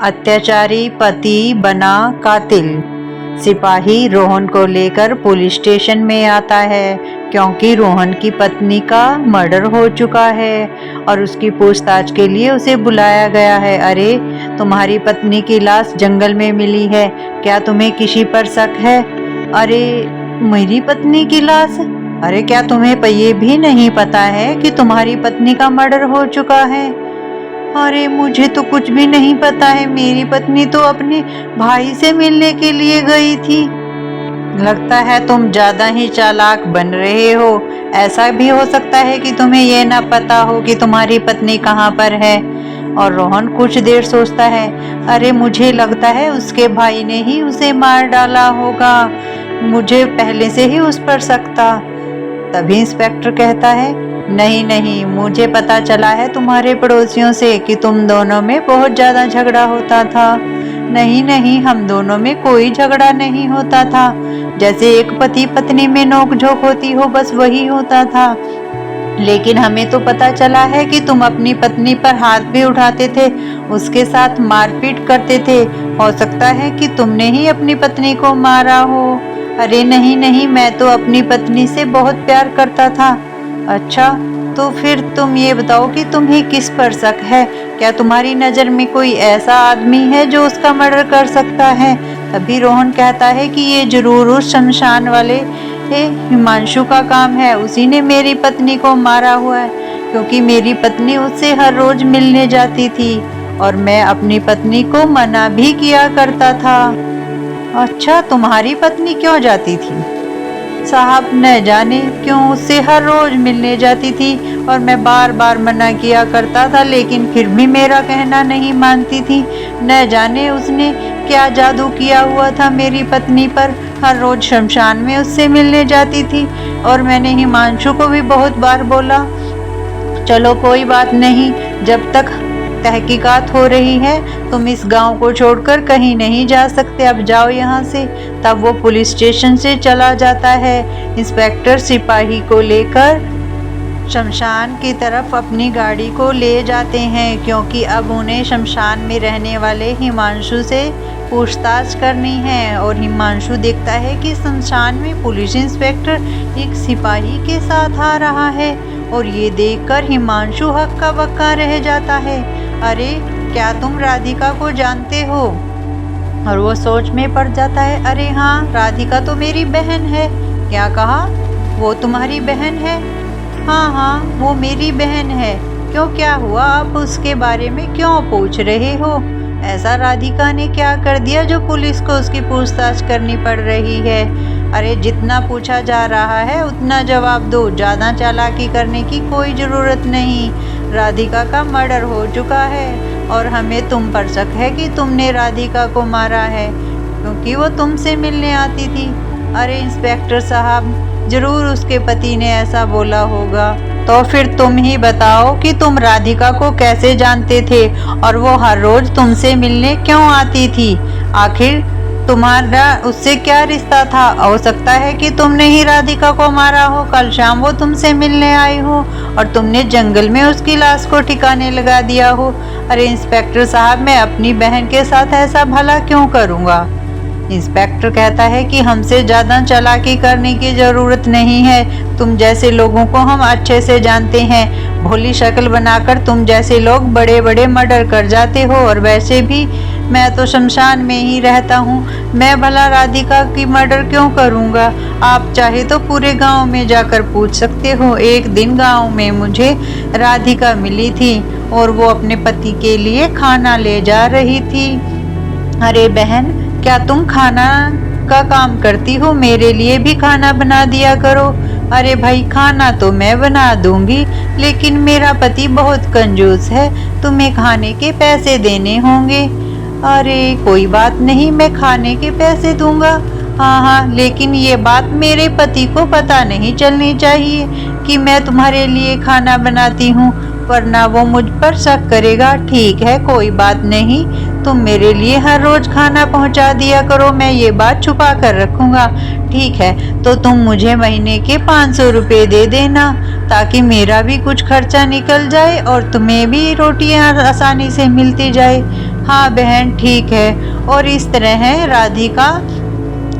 अत्याचारी पति बना कातिल। सिपाही रोहन को लेकर पुलिस स्टेशन में आता है क्योंकि रोहन की पत्नी का मर्डर हो चुका है और उसकी पूछताछ के लिए उसे बुलाया गया है। अरे, तुम्हारी पत्नी की लाश जंगल में मिली है, क्या तुम्हें किसी पर शक है? अरे, मेरी पत्नी की लाश? अरे, क्या तुम्हें ये भी नहीं पता है कि तुम्हारी पत्नी का मर्डर हो चुका है? अरे, मुझे तो कुछ भी नहीं पता है, मेरी पत्नी तो अपने भाई से मिलने के लिए गई थी। लगता है तुम ज्यादा ही चालाक बन रहे हो। ऐसा भी हो सकता है कि तुम्हें ये ना पता हो कि तुम्हारी पत्नी कहाँ पर है। और रोहन कुछ देर सोचता है, अरे मुझे लगता है उसके भाई ने ही उसे मार डाला होगा, मुझे पहले से ही उस पर शक था। तभी इंस्पेक्टर कहता है, नहीं नहीं, मुझे पता चला है तुम्हारे पड़ोसियों से कि तुम दोनों में बहुत ज्यादा झगड़ा होता था। नहीं नहीं, हम दोनों में कोई झगड़ा नहीं होता था, जैसे एक पति पत्नी में नोकझोंक होती हो बस वही होता था। लेकिन हमें तो पता चला है कि तुम अपनी पत्नी पर हाथ भी उठाते थे, उसके साथ मारपीट करते थे। हो सकता है कि तुमने ही अपनी पत्नी को मारा हो। अरे नहीं नहीं, मैं तो अपनी पत्नी से बहुत प्यार करता था। अच्छा, तो फिर तुम ये बताओ कि तुम्हें किस पर शक है? क्या तुम्हारी नज़र में कोई ऐसा आदमी है जो उसका मर्डर कर सकता है? तभी रोहन कहता है कि ये जरूर उस शमशान वाले हिमांशु का काम है, उसी ने मेरी पत्नी को मारा हुआ है, क्योंकि मेरी पत्नी उससे हर रोज मिलने जाती थी और मैं अपनी पत्नी को मना भी किया करता था। अच्छा, तुम्हारी पत्नी क्यों जाती थी? साहब, न जाने क्यों उससे हर रोज मिलने जाती थी और मैं बार बार मना किया करता था, लेकिन फिर भी मेरा कहना नहीं मानती थी। न जाने उसने क्या जादू किया हुआ था मेरी पत्नी पर, हर रोज शमशान में उससे मिलने जाती थी। और मैंने हिमांशु को भी बहुत बार बोला, चलो कोई बात नहीं, जब तक तहकीकात हो रही है तुम इस गांव को छोड़कर कहीं नहीं जा सकते, अब जाओ यहाँ से। तब वो पुलिस स्टेशन से चला जाता है। इंस्पेक्टर सिपाही को लेकर शमशान की तरफ अपनी गाड़ी को ले जाते हैं, क्योंकि अब उन्हें शमशान में रहने वाले हिमांशु से पूछताछ करनी है। और हिमांशु देखता है कि शमशान में पुलिस इंस्पेक्टर एक सिपाही के साथ आ रहा है और ये देखकर हिमांशु हक्का बक्का रह जाता है। अरे, क्या तुम राधिका को जानते हो? और वो सोच में पड़ जाता है, अरे हाँ, राधिका तो मेरी बहन है। क्या कहा? वो तुम्हारी बहन है? हाँ हाँ, वो मेरी बहन है। क्यों, क्या हुआ? आप उसके बारे में क्यों पूछ रहे हो? ऐसा राधिका ने क्या कर दिया जो पुलिस को उसकी पूछताछ करनी पड़ रही है? अरे, जितना पूछा जा रहा है उतना जवाब दो, ज़्यादा चालाकी करने की कोई ज़रूरत नहीं। राधिका का मर्डर हो चुका है और हमें तुम पर शक है कि तुमने राधिका को मारा है, क्योंकि वो तुमसे मिलने आती थी। अरे इंस्पेक्टर साहब, जरूर उसके पति ने ऐसा बोला होगा। तो फिर तुम ही बताओ कि तुम राधिका को कैसे जानते थे और वो हर रोज तुमसे मिलने क्यों आती थी? आखिर तुम्हारा उससे क्या रिश्ता था? हो सकता है कि तुमने ही राधिका को मारा हो, कल शाम वो तुमसे मिलने आई हो और तुमने जंगल में उसकी लाश को ठिकाने लगा दिया हो। अरे इंस्पेक्टर साहब, मैं अपनी बहन के साथ ऐसा भला क्यों करूँगा? इंस्पेक्टर कहता है कि हमसे ज़्यादा चालाकी करने की ज़रूरत नहीं है, तुम जैसे लोगों को हम अच्छे से जानते हैं। भोली शक्ल बनाकर तुम जैसे लोग बड़े बड़े मर्डर कर जाते हो, और वैसे भी मैं तो शमशान में ही रहता हूँ, मैं भला राधिका की मर्डर क्यों करूँगा? आप चाहे तो पूरे गांव में जाकर पूछ सकते हो। एक दिन गांव में मुझे राधिका मिली थी और वो अपने पति के लिए खाना ले जा रही थी। अरे बहन, क्या तुम खाना का काम करती हो? मेरे लिए भी खाना बना दिया करो। अरे भाई, खाना तो मैं बना दूंगी, लेकिन मेरा पति बहुत कंजूस है, तुम्हें खाने के पैसे देने होंगे। अरे कोई बात नहीं, मैं खाने के पैसे दूंगा। हाँ हाँ, लेकिन ये बात मेरे पति को पता नहीं चलनी चाहिए कि मैं तुम्हारे लिए खाना बनाती हूँ, वरना वो मुझ पर शक करेगा। ठीक है, कोई बात नहीं, तुम मेरे लिए हर रोज खाना पहुंचा दिया करो, मैं ये बात छुपा कर रखूंगा। ठीक है, तो तुम मुझे महीने के 500 रुपये दे देना, ताकि मेरा भी कुछ खर्चा निकल जाए और तुम्हें भी रोटियां आसानी से मिलती जाए। हाँ बहन ठीक है। और इस तरह है राधिका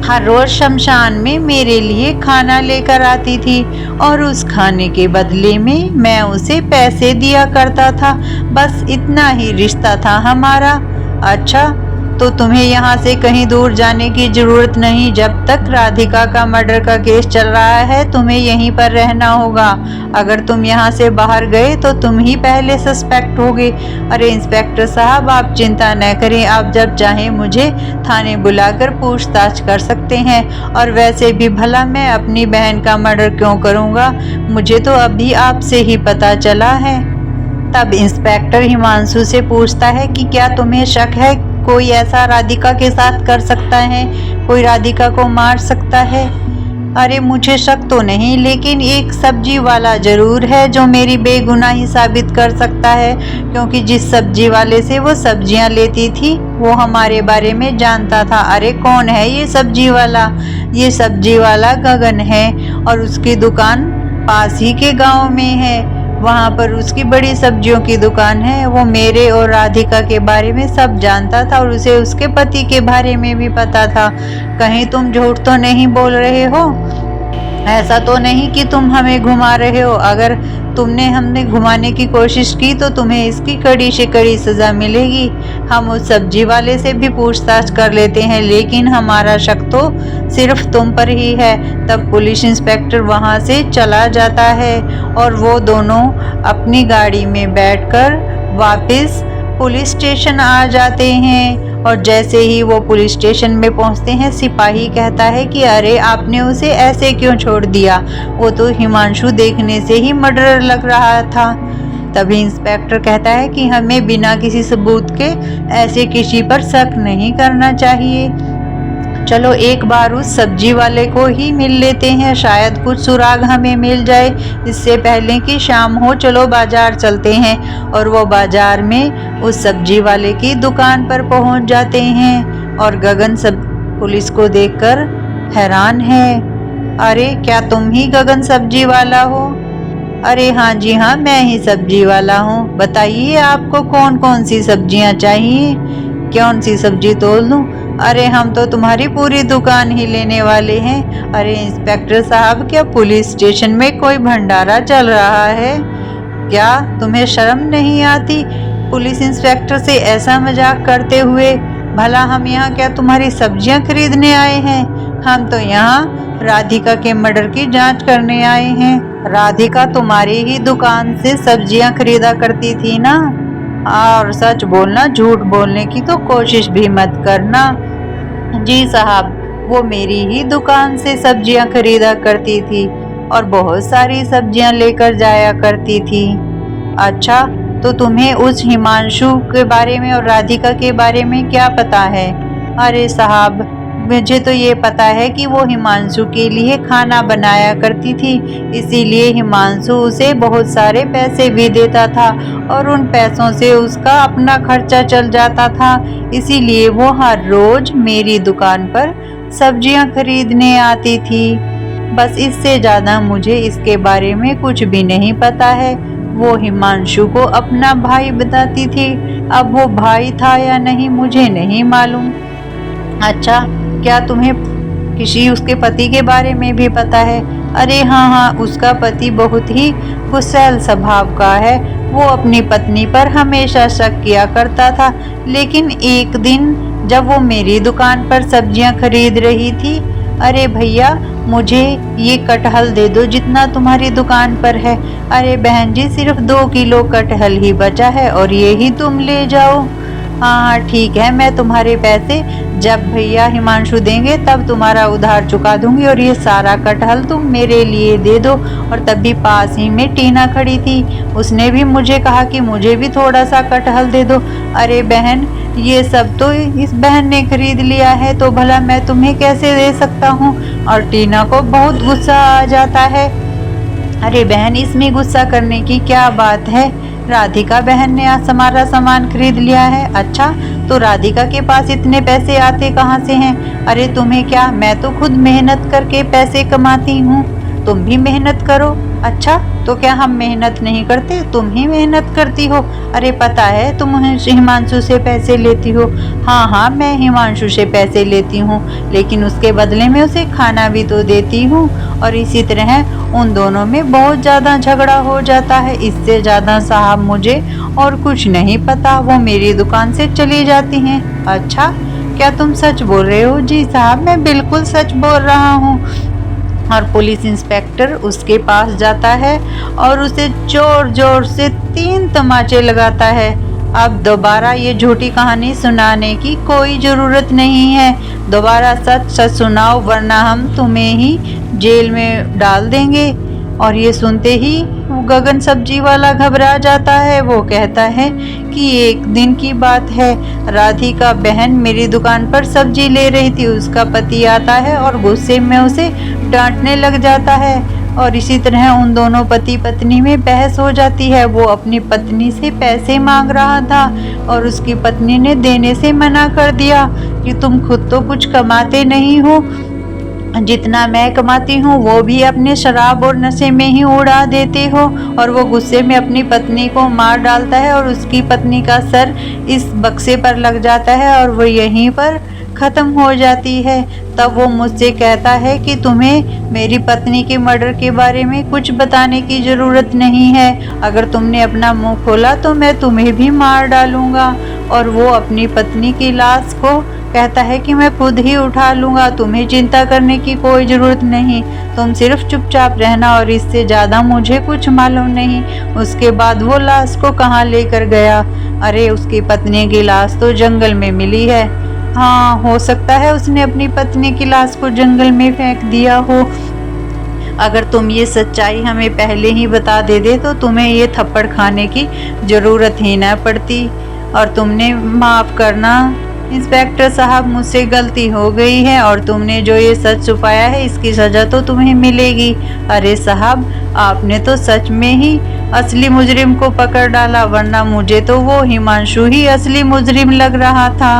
हर रोज शमशान में मेरे लिए खाना लेकर आती थी और उस खाने के बदले में मैं उसे पैसे दिया करता था। बस इतना ही रिश्ता था हमारा। अच्छा, तो तुम्हें यहाँ से कहीं दूर जाने की जरूरत नहीं। जब तक राधिका का मर्डर का केस चल रहा है तुम्हें यहीं पर रहना होगा। अगर तुम यहाँ से बाहर गए तो तुम ही पहले सस्पेक्ट होगे। अरे इंस्पेक्टर साहब, आप चिंता न करें, आप जब चाहें मुझे थाने बुलाकर पूछताछ कर सकते हैं। और वैसे भी भला मैं अपनी बहन का मर्डर क्यों करूँगा, मुझे तो अभी आपसे ही पता चला है। तब इंस्पेक्टर हिमांशु से पूछता है कि क्या तुम्हें शक है कोई ऐसा राधिका के साथ कर सकता है, कोई राधिका को मार सकता है? अरे मुझे शक तो नहीं, लेकिन एक सब्जी वाला जरूर है जो मेरी बेगुनाही साबित कर सकता है, क्योंकि जिस सब्जी वाले से वो सब्जियां लेती थी वो हमारे बारे में जानता था। अरे कौन है ये सब्जी वाला? ये सब्जी वाला गगन है और उसकी दुकान पास ही के गांव में है। वहाँ पर उसकी बड़ी सब्जियों की दुकान है। वो मेरे और राधिका के बारे में सब जानता था और उसे उसके पति के बारे में भी पता था। कहीं तुम झूठ तो नहीं बोल रहे हो? ऐसा तो नहीं कि तुम हमें घुमा रहे हो? अगर तुमने हमने घुमाने की कोशिश की तो तुम्हें इसकी कड़ी से कड़ी सजा मिलेगी। हम उस सब्जी वाले से भी पूछताछ कर लेते हैं, लेकिन हमारा शक तो सिर्फ तुम पर ही है। तब पुलिस इंस्पेक्टर वहां से चला जाता है और वो दोनों अपनी गाड़ी में बैठकर वापस पुलिस स्टेशन आ जाते हैं। और जैसे ही वो पुलिस स्टेशन में पहुंचते हैं, सिपाही कहता है कि अरे आपने उसे ऐसे क्यों छोड़ दिया, वो तो हिमांशु देखने से ही मर्डरर लग रहा था। तभी इंस्पेक्टर कहता है कि हमें बिना किसी सबूत के ऐसे किसी पर शक नहीं करना चाहिए। चलो एक बार उस सब्जी वाले को ही मिल लेते हैं, शायद कुछ सुराग हमें मिल जाए इससे पहले कि शाम हो। चलो बाजार चलते हैं। और वो बाजार में उस सब्जी वाले की दुकान पर पहुंच जाते हैं और गगन सब पुलिस को देखकर हैरान है। अरे क्या तुम ही गगन सब्जी वाला हो? अरे हाँ जी हाँ, मैं ही सब्जी वाला हूँ। बताइए आपको कौन कौन सी सब्जियाँ चाहिए, कौन सी सब्जी तोल दूँ? अरे हम तो तुम्हारी पूरी दुकान ही लेने वाले हैं। अरे इंस्पेक्टर साहब, क्या पुलिस स्टेशन में कोई भंडारा चल रहा है क्या? तुम्हें शर्म नहीं आती पुलिस इंस्पेक्टर से ऐसा मजाक करते हुए? भला हम यहाँ क्या तुम्हारी सब्जियाँ खरीदने आए हैं? हम तो यहाँ राधिका के मर्डर की जांच करने आए हैं। राधिका तुम्हारी ही दुकान से सब्जियाँ खरीदा करती थी ना? और सच बोलना, झूठ बोलने की तो कोशिश भी मत करना। जी साहब, वो मेरी ही दुकान से सब्जियां खरीदा करती थी और बहुत सारी सब्जियां लेकर जाया करती थी। अच्छा, तो तुम्हें उस हिमांशु के बारे में और राधिका के बारे में क्या पता है? अरे साहब, मुझे तो ये पता है कि वो हिमांशु के लिए खाना बनाया करती थी, इसीलिए हिमांशु उसे बहुत सारे पैसे भी देता था और उन पैसों से उसका अपना खर्चा चल जाता था। इसीलिए वो हर रोज मेरी दुकान पर सब्जियां खरीदने आती थी। बस इससे ज़्यादा मुझे इसके बारे में कुछ भी नहीं पता है। वो हिमांशु को अपना भाई बताती थी, अब वो भाई था या नहीं मुझे नहीं मालूम। अच्छा, क्या तुम्हें किसी उसके पति के बारे में भी पता है? अरे हाँ हाँ, उसका पति बहुत ही गुस्सैल स्वभाव का है। वो अपनी पत्नी पर हमेशा शक किया करता था, लेकिन एक दिन जब वो मेरी दुकान पर सब्जियां खरीद रही थी, अरे भैया मुझे ये कटहल दे दो जितना तुम्हारी दुकान पर है। अरे बहन जी, सिर्फ 2 किलो कटहल ही बचा है और ये ही तुम ले जाओ। हाँ ठीक है, मैं तुम्हारे पैसे जब भैया हिमांशु देंगे तब तुम्हारा उधार चुका दूंगी और ये सारा कटहल तुम मेरे लिए दे दो। और तभी पास ही में टीना खड़ी थी, उसने भी मुझे कहा कि मुझे भी थोड़ा सा कटहल दे दो। अरे बहन, ये सब तो इस बहन ने खरीद लिया है, तो भला मैं तुम्हें कैसे दे सकता हूँ? और टीना को बहुत गुस्सा आ जाता है। अरे बहन, इसमें गुस्सा करने की क्या बात है? राधिका बहन ने आज हमारा सामान खरीद लिया है। अच्छा, तो राधिका के पास इतने पैसे आते कहाँ से हैं? अरे तुम्हें क्या, मैं तो खुद मेहनत करके पैसे कमाती हूँ, तुम भी मेहनत करो। अच्छा, तो क्या हम मेहनत नहीं करते? तुम ही मेहनत करती हो। अरे पता है तुम हिमांशु से पैसे लेती हो। हाँ हाँ, मैं हिमांशु से पैसे लेती हूँ, लेकिन उसके बदले में उसे खाना भी तो देती हूँ। और इसी तरह उन दोनों में बहुत ज़्यादा झगड़ा हो जाता है। इससे ज़्यादा साहब मुझे और कुछ नहीं पता। वो मेरी दुकान से चली जाती हैं। अच्छा, क्या तुम सच बोल रहे हो? जी साहब, मैं बिल्कुल सच बोल रहा हूँ। और पुलिस इंस्पेक्टर उसके पास जाता है और उसे जोर जोर से 3 तमाचे लगाता है। अब दोबारा ये झूठी कहानी सुनाने की कोई ज़रूरत नहीं है। दोबारा सच सच सुनाओ, वरना हम तुम्हें ही जेल में डाल देंगे। और ये सुनते ही गगन सब्जी वाला घबरा जाता है। वो कहता है कि एक दिन की बात है, राधिका बहन मेरी दुकान पर सब्जी ले रही थी। उसका पति आता है और गुस्से में उसे डांटने लग जाता है। और इसी तरह उन दोनों पति पत्नी में बहस हो जाती है। वो अपनी पत्नी से पैसे मांग रहा था और उसकी पत्नी ने देने से मना कर दिया कि तुम खुद तो कुछ कमाते नहीं हो, जितना मैं कमाती हूँ वो भी अपने शराब और नशे में ही उड़ा देते हो। और वो गुस्से में अपनी पत्नी को मार डालता है और उसकी पत्नी का सर इस बक्से पर लग जाता है और वो यहीं पर ख़त्म हो जाती है। तब वो मुझसे कहता है कि तुम्हें मेरी पत्नी के मर्डर के बारे में कुछ बताने की ज़रूरत नहीं है। अगर तुमने अपना मुंह खोला तो मैं तुम्हें भी मार डालूँगा। और वो अपनी पत्नी की लाश को कहता है कि मैं खुद ही उठा लूँगा, तुम्हें चिंता करने की कोई ज़रूरत नहीं, तुम सिर्फ चुपचाप रहना। और इससे ज़्यादा मुझे कुछ मालूम नहीं। उसके बाद वो लाश को कहाँ लेकर गया? अरे उसकी पत्नी की लाश तो जंगल में मिली है। हाँ, हो सकता है उसने अपनी पत्नी की लाश को जंगल में फेंक दिया हो। अगर तुम ये सच्चाई हमें पहले ही बता देते तो तुम्हें ये थप्पड़ खाने की ज़रूरत ही न पड़ती। और तुमने माफ़ करना इंस्पेक्टर साहब, मुझसे गलती हो गई है और तुमने जो ये सच छुपाया है इसकी सज़ा तो तुम्हें मिलेगी। अरे साहब, आपने तो सच में ही असली मुजरिम को पकड़ डाला, वरना मुझे तो वो हिमांशु ही असली मुजरिम लग रहा था।